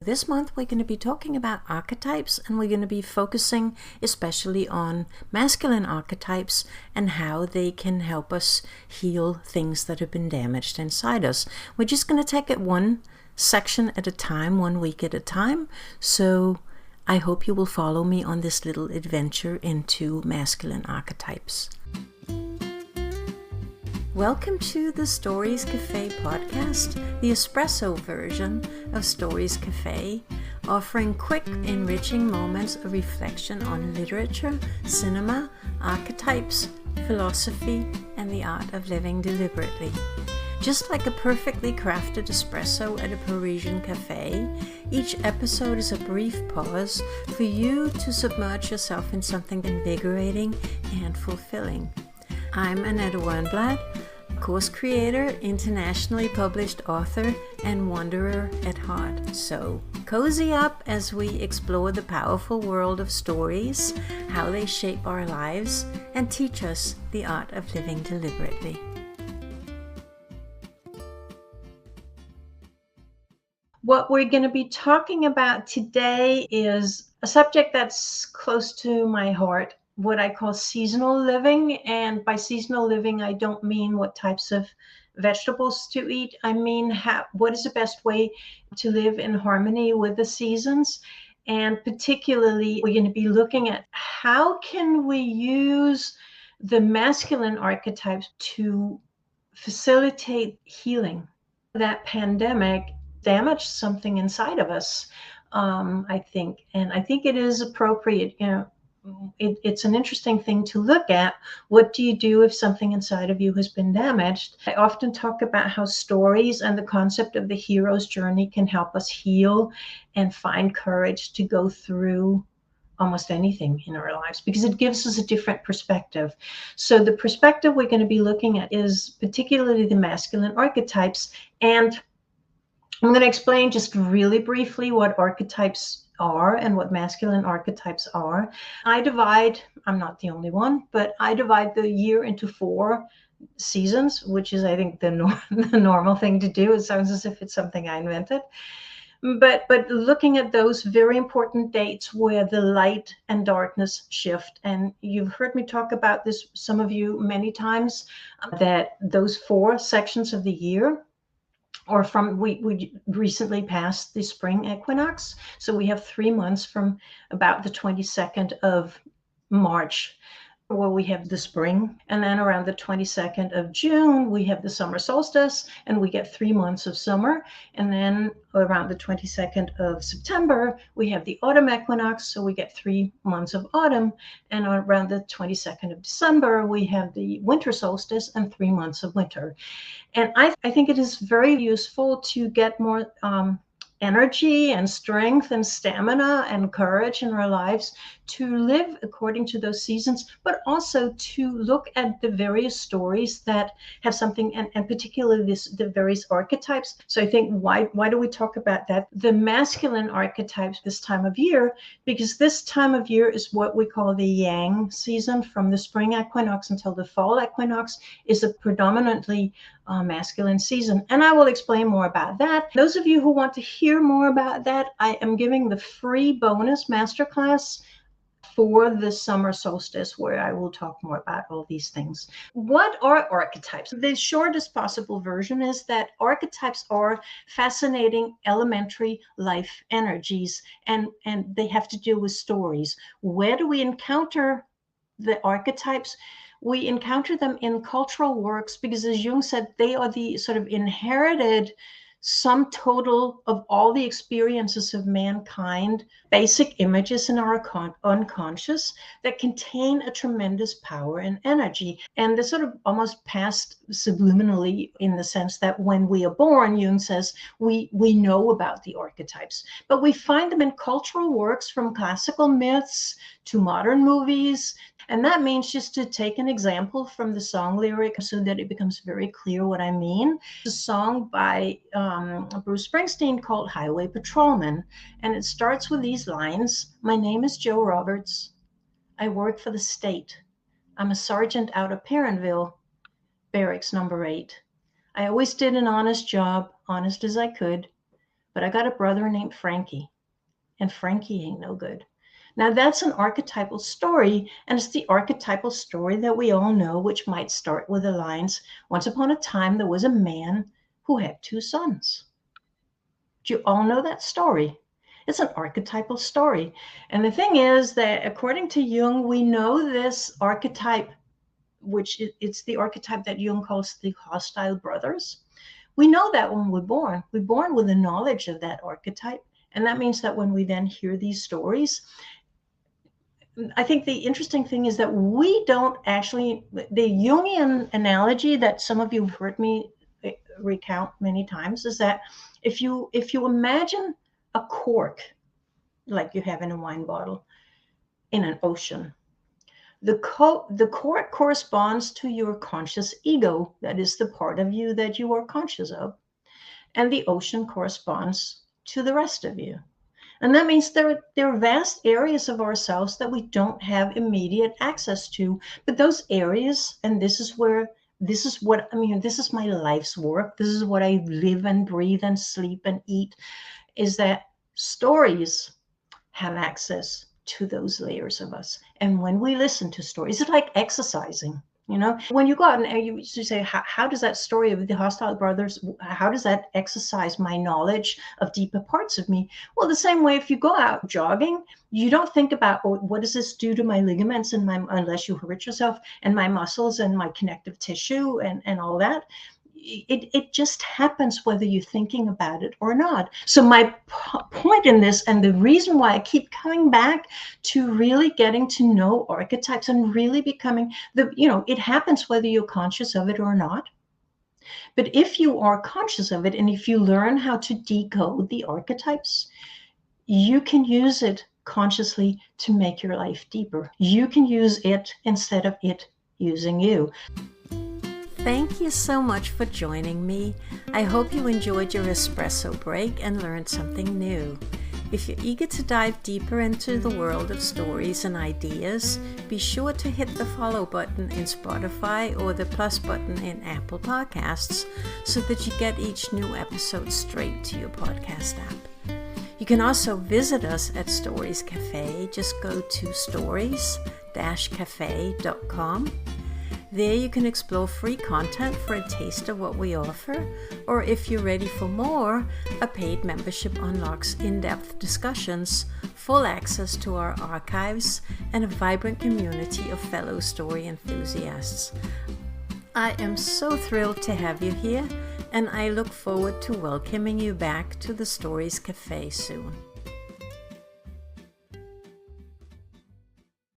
This month we're going to be talking about archetypes, and we're going to be focusing especially on masculine archetypes and how they can help us heal things that have been damaged inside us. We're just going to take it one section at a time, 1 week at a time. So I hope you will follow me on this little adventure into masculine archetypes. Welcome to the Stories Cafe podcast, the espresso version of Stories Cafe, offering quick, enriching moments of reflection on literature, cinema, archetypes, philosophy, and the art of living deliberately. Just like a perfectly crafted espresso at a Parisian cafe, each episode is a brief pause for you to submerge yourself in something invigorating and fulfilling. I'm Annette Wernblad, course creator, internationally published author, and wanderer at heart. So cozy up as we explore the powerful world of stories, how they shape our lives, and teach us the art of living deliberately. What we're going to be talking about today is a subject that's close to my heart, what I call seasonal living. And by seasonal living, I don't mean what types of vegetables to eat. I mean, what is the best way to live in harmony with the seasons? And particularly, we're going to be looking at how can we use the masculine archetypes to facilitate healing. That pandemic damaged something inside of us, I think. And I think it is appropriate, it's an interesting thing to look at. What do you do if something inside of you has been damaged? I often talk about how stories and the concept of the hero's journey can help us heal and find courage to go through almost anything in our lives, because it gives us a different perspective. So the perspective we're going to be looking at is particularly the masculine archetypes. And I'm going to explain just really briefly what archetypes are and what masculine archetypes are. I'm not the only one, but I divide the year into 4 seasons, which is, I think, the normal thing to do. It sounds as if it's something I invented. But looking at those very important dates where the light and darkness shift. And you've heard me talk about this, some of you, many times, that those 4 sections of the year, or we recently passed the spring equinox. So we have 3 months from about the 22nd of March, where we have the spring. And then around the 22nd of June, we have the summer solstice, and we get 3 months of summer. And then around the 22nd of September, we have the autumn equinox, so we get 3 months of autumn. And around the 22nd of December, we have the winter solstice and 3 months of winter. And I think it is very useful to get more energy and strength and stamina and courage in our lives to live according to those seasons, but also to look at the various stories that have something, and particularly the various archetypes. So I think, why do we talk about that? The masculine archetypes this time of year, because this time of year is what we call the yang season. From the spring equinox until the fall equinox is a predominantly masculine season. And I will explain more about that. Those of you who want to hear more about that, I am giving the free bonus masterclass for the summer solstice, where I will talk more about all these things. What are archetypes? The shortest possible version is that archetypes are fascinating elementary life energies, and they have to do with stories. Where do we encounter the archetypes? We encounter them in cultural works because, as Jung said, they are the sort of inherited sum total of all the experiences of mankind, basic images in our unconscious that contain a tremendous power and energy. And they're sort of almost passed subliminally, in the sense that when we are born, Jung says, we know about the archetypes, but we find them in cultural works, from classical myths to modern movies. And that means, just to take an example from the song lyric so that it becomes very clear what I mean, a song by Bruce Springsteen called Highway Patrolman. And it starts with these lines: "My name is Joe Roberts. I work for the state. I'm a sergeant out of Perrinville, barracks number 8. I always did an honest job, honest as I could. but I got a brother named Frankie, and Frankie ain't no good. Now, that's an archetypal story, and it's the archetypal story that we all know, which might start with the lines, once upon a time, there was a man who had 2 sons. Do you all know that story? It's an archetypal story. And the thing is that according to Jung, we know this archetype, which it's the archetype that Jung calls the hostile brothers. We know that when we're born with the knowledge of that archetype. And that means that when we then hear these stories, I think the interesting thing is that we don't actually, the Jungian analogy that some of you have heard me recount many times is that if you imagine a cork like you have in a wine bottle in an ocean, the cork corresponds to your conscious ego, that is the part of you that you are conscious of, and the ocean corresponds to the rest of you. And that means there are vast areas of ourselves that we don't have immediate access to. But those areas, and this is what I mean, this is my life's work. This is what I live and breathe and sleep and eat, is that stories have access to those layers of us. And when we listen to stories, it's like exercising. When you go out and you say, how does that story of the hostile brothers, how does that exercise my knowledge of deeper parts of me? Well, the same way, if you go out jogging, you don't think about, oh, what does this do to my ligaments and unless you hurt yourself, and my muscles and my connective tissue and all that. It just happens whether you're thinking about it or not. So my point in this, and the reason why I keep coming back to really getting to know archetypes and really becoming it happens whether you're conscious of it or not. But if you are conscious of it, and if you learn how to decode the archetypes, you can use it consciously to make your life deeper. You can use it instead of it using you. Thank you so much for joining me. I hope you enjoyed your espresso break and learned something new. If you're eager to dive deeper into the world of stories and ideas, be sure to hit the follow button in Spotify or the plus button in Apple Podcasts so that you get each new episode straight to your podcast app. You can also visit us at Stories Cafe. Just go to stories-cafe.com. There you can explore free content for a taste of what we offer, or if you're ready for more, a paid membership unlocks in-depth discussions, full access to our archives, and a vibrant community of fellow story enthusiasts. I am so thrilled to have you here, and I look forward to welcoming you back to the Stories Cafe soon.